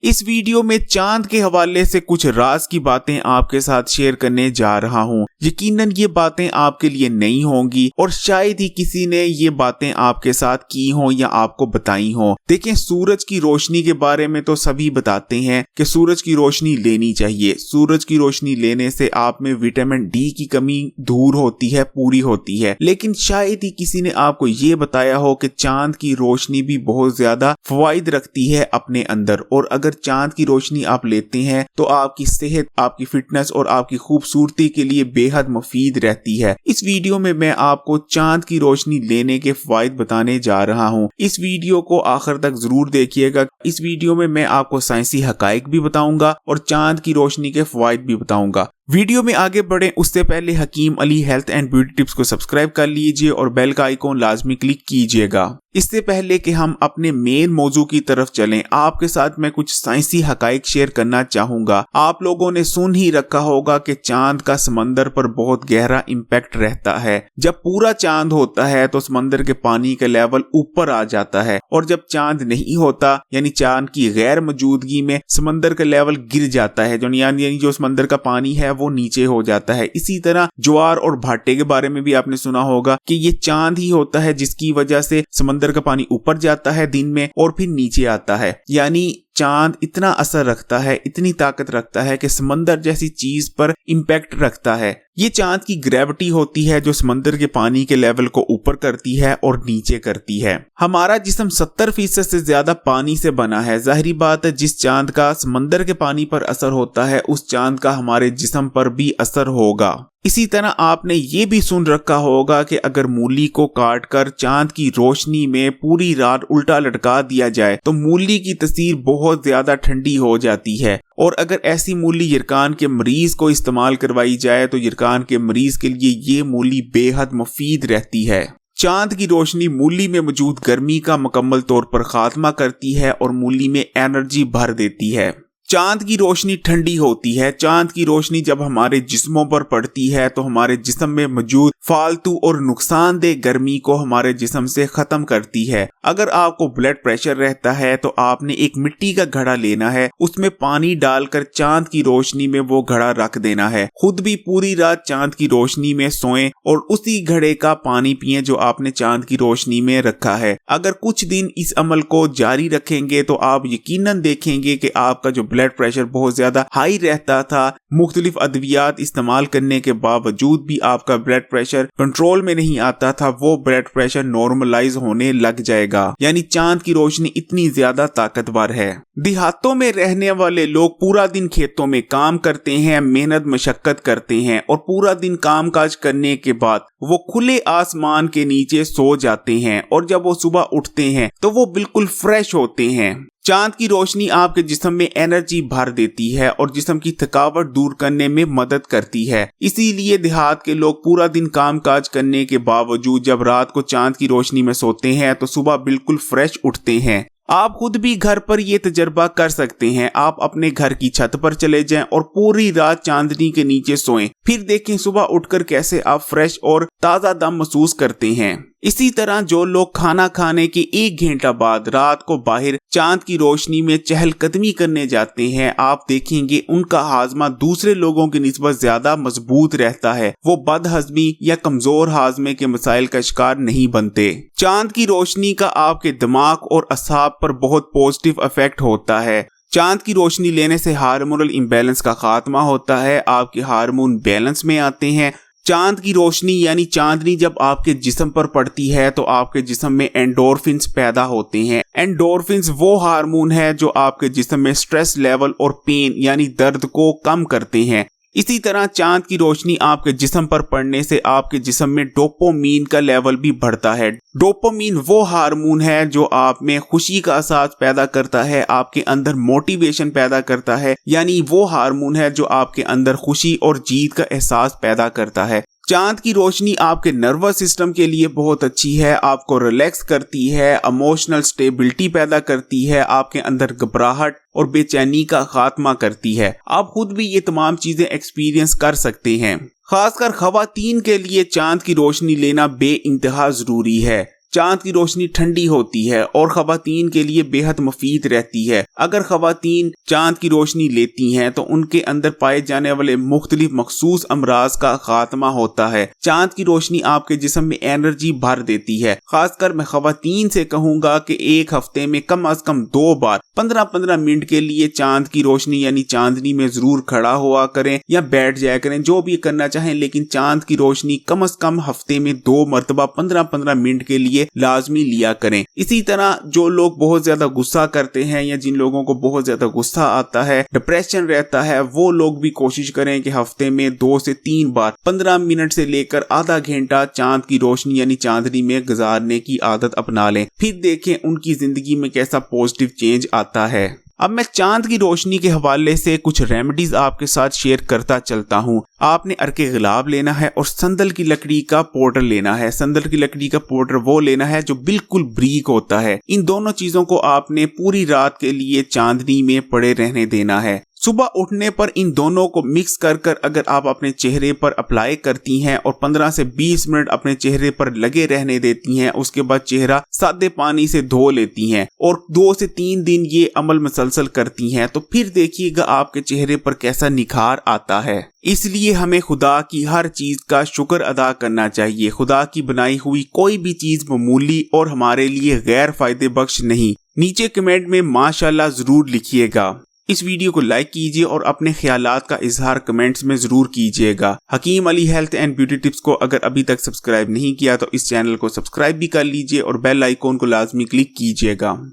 इस वीडियो में चांद के हवाले से कुछ राज की बातें आपके साथ शेयर करने जा रहा हूं। यकीनन ये बातें आपके लिए नई होंगी और शायद ही किसी ने ये बातें आपके साथ की हों या आपको बताई हों। देखें, सूरज की रोशनी के बारे में तो सभी बताते हैं कि सूरज की रोशनी लेनी चाहिए। सूरज की रोशनी लेने से आप में विटामिन डी की कमी दूर होती है, पूरी होती है। लेकिन शायद ही किसी ने आपको ये बताया हो कि चांद की रोशनी भी बहुत ज्यादा फवाइद रखती है अपने अंदर, और अगर चांद की रोशनी आप लेते हैं तो आपकी सेहत, आपकी फिटनेस और आपकी खूबसूरती के लिए बेहद मुफीद रहती है। इस वीडियो में मैं आपको चांद की रोशनी लेने के फवाइद बताने जा रहा हूं। इस वीडियो को आखिर तक जरूर देखिएगा। इस वीडियो में मैं आपको साइंसी हकाइक भी बताऊंगा और चांद की रोशनी के फवाइद भी बताऊंगा। वीडियो में आगे बढ़ें उससे पहले Hakim Ali health and beauty tips को सब्सक्राइब कर लीजिए और बेल का आइकॉन लाजमी क्लिक कीजिएगा। इससे पहले कि हम अपने मेन मौजू की तरफ चलें, आपके साथ मैं कुछ साइंसी हकाइक शेयर करना चाहूंगा। आप लोगों ने सुन ही रखा होगा कि चांद का समंदर पर बहुत गहरा इम्पैक्ट रहता है। जब पूरा चांद होता है तो समंदर के पानी का लेवल ऊपर आ जाता है, और जब चांद नहीं होता यानी चांद की गैर मौजूदगी में समंदर का लेवल गिर जाता है, यानी जो समंदर का पानी है वो नीचे हो जाता है। इसी तरह ज्वार और भाटे के बारे में भी आपने सुना होगा कि ये चांद ही होता है जिसकी वजह से समंदर का पानी ऊपर जाता है दिन में और फिर नीचे आता है। यानी चांद इतना असर रखता है, इतनी ताकत रखता है कि समंदर जैसी चीज पर इंपैक्ट रखता है। ये चांद की ग्रेविटी होती है जो समंदर के पानी के लेवल को ऊपर करती है और नीचे करती है। हमारा जिस्म 70% से ज्यादा पानी से बना है। जाहिर बात है, जिस चांद का समंदर के पानी पर असर होता है उस चांद का हमारे जिस्म पर भी असर होगा। इसी तरह आपने ये भी सुन रखा होगा कि अगर मूली को काट कर चांद की रोशनी में पूरी रात उल्टा लटका दिया जाए तो मूली की तस्वीर बहुत ज्यादा ठंडी हो जाती है, और अगर ऐसी मूली यरकान के मरीज को इस्तेमाल करवाई जाए तो यरकान के मरीज के लिए ये मूली बेहद मुफीद रहती है। चांद की रोशनी मूली में मौजूद गर्मी का मुकम्मल तौर पर खात्मा करती है और मूली में एनर्जी भर देती है। चांद की रोशनी ठंडी होती है। चांद की रोशनी जब हमारे जिस्मों पर पड़ती है तो हमारे जिस्म में मौजूद फालतू और नुकसानदेह गर्मी को हमारे जिस्म से खत्म करती है। अगर आपको ब्लड प्रेशर रहता है तो आपने एक मिट्टी का घड़ा लेना है, उसमें पानी डालकर चांद की रोशनी में वो घड़ा रख देना है। खुद भी पूरी रात चांद की रोशनी में सोएं और उसी घड़े का पानी पिएं जो आपने चांद की रोशनी में रखा है। अगर कुछ दिन इस अमल को जारी रखेंगे तो आप यकीनन देखेंगे कि आपका जो ब्लड प्रेशर बहुत ज्यादा हाई रहता था, मुख्तलिफ अद्वियात इस्तेमाल करने के बावजूद भी आपका ब्लड प्रेशर कंट्रोल में नहीं आता था, वो ब्लड प्रेशर नॉर्मलाइज होने लग जाएगा। यानी चांद की रोशनी इतनी ज्यादा ताकतवर है। देहातों में रहने वाले लोग पूरा दिन खेतों में काम करते हैं, मेहनत मशक्कत करते हैं, और पूरा दिन काम काज करने के बाद वो खुले आसमान के नीचे सो जाते हैं, और जब वो सुबह उठते हैं तो वो बिल्कुल फ्रेश होते हैं। चांद की रोशनी आपके जिस्म में एनर्जी भर देती है और जिस्म की थकावट दूर करने में मदद करती है। इसीलिए देहात के लोग पूरा दिन काम काज करने के बावजूद जब रात को चांद की रोशनी में सोते हैं तो सुबह बिल्कुल फ्रेश उठते हैं। आप खुद भी घर पर ये तजर्बा कर सकते हैं। आप अपने घर की छत पर चले जाएं और पूरी रात चांदनी के नीचे सोएं, फिर देखें सुबह उठकर कैसे आप फ्रेश और ताज़ा दम महसूस करते हैं। इसी तरह जो लोग खाना खाने के 1 घंटा बाद रात को बाहर चांद की रोशनी में चहलकदमी करने जाते हैं, आप देखेंगे उनका हाजमा दूसरे लोगों की निस्बत ज्यादा मजबूत रहता है। वो बदहजमी या कमजोर हाजमे के मसाइल का शिकार नहीं बनते। चांद की रोशनी का आपके दिमाग और असाब पर बहुत पॉजिटिव इफेक्ट होता है। चांद की रोशनी लेने से हार्मोनल इम्बैलेंस का खात्मा होता है, आपके हार्मोन बैलेंस में आते हैं। चांद की रोशनी यानी चांदनी जब आपके जिस्म पर पड़ती है तो आपके जिस्म में एंडोर्फिन्स पैदा होते हैं। एंडोर्फिन्स वो हार्मोन है जो आपके जिस्म में स्ट्रेस लेवल और पेन यानी दर्द को कम करते हैं। इसी तरह चांद की रोशनी आपके जिस्म पर पड़ने से आपके जिस्म में डोपामीन का लेवल भी बढ़ता है। डोपामीन वो हार्मोन है जो आप में खुशी का एहसास पैदा करता है, आपके अंदर मोटिवेशन पैदा करता है। यानी वो हार्मोन है जो आपके अंदर खुशी और जीत का एहसास पैदा करता है। चांद की रोशनी आपके नर्वस सिस्टम के लिए बहुत अच्छी है, आपको रिलैक्स करती है, इमोशनल स्टेबिलिटी पैदा करती है, आपके अंदर घबराहट और बेचैनी का खात्मा करती है। आप खुद भी ये तमाम चीजें एक्सपीरियंस कर सकते हैं। खासकर खवातीन के लिए चांद की रोशनी लेना बे इंतहा जरूरी है। चांद की रोशनी ठंडी होती है और खवातीन के लिए बेहद मुफीद रहती है। अगर खवातीन चांद की रोशनी लेती हैं तो उनके अंदर पाए जाने वाले मुख्तलिफ मखसूस अमराज का खात्मा होता है। चांद की रोशनी आपके जिस्म में एनर्जी भर देती है। खासकर मैं खवातीन से कहूंगा कि एक हफ्ते में कम अज कम 2 बार 15-15 मिनट के लिए चांद की रोशनी यानी चांदनी में जरूर खड़ा हुआ करें या बैठ जाया करें, जो भी करना चाहें, लेकिन चांद की रोशनी कम अज कम हफ्ते में 2 मरतबा 15-15 मिनट के लिए लाजमी लिया करें। इसी तरह जो लोग बहुत ज्यादा गुस्सा करते हैं या जिन लोगों को बहुत ज्यादा गुस्सा आता है, डिप्रेशन रहता है, वो लोग भी कोशिश करें कि हफ्ते में 2 से 3 बार 15 मिनट से लेकर आधा घंटा चांद की रोशनी यानी चांदनी में गुजारने की आदत अपना लें। फिर देखें उनकी जिंदगी में कैसा पॉजिटिव चेंज आता है। अब मैं चांद की रोशनी के हवाले से कुछ रेमेडीज आपके साथ शेयर करता चलता हूँ। आपने अर्के गुलाब लेना है और संदल की लकड़ी का पाउडर लेना है। संदल की लकड़ी का पाउडर वो लेना है जो बिल्कुल ब्रीक होता है। इन दोनों चीजों को आपने पूरी रात के लिए चांदनी में पड़े रहने देना है। सुबह उठने पर इन दोनों को मिक्स कर अगर आप अपने चेहरे पर अप्लाई करती हैं और 15 से 20 मिनट अपने चेहरे पर लगे रहने देती हैं, उसके बाद चेहरा सादे पानी से धो लेती हैं और 2 से 3 दिन ये अमल मुसलसल करती हैं, तो फिर देखिएगा आपके चेहरे पर कैसा निखार आता है। इसलिए हमें खुदा की हर चीज का शुक्र अदा करना चाहिए। खुदा की बनाई हुई कोई भी चीज मामूली और हमारे लिए गैर फायदे बख्श नहीं। नीचे कमेंट में माशाल्लाह जरूर लिखिएगा। इस वीडियो को लाइक कीजिए और अपने ख्यालात का इजहार कमेंट्स में जरूर कीजिएगा। Hakim Ali health and beauty tips को अगर अभी तक सब्सक्राइब नहीं किया तो इस चैनल को सब्सक्राइब भी कर लीजिए और बेल आइकॉन को लाजमी क्लिक कीजिएगा।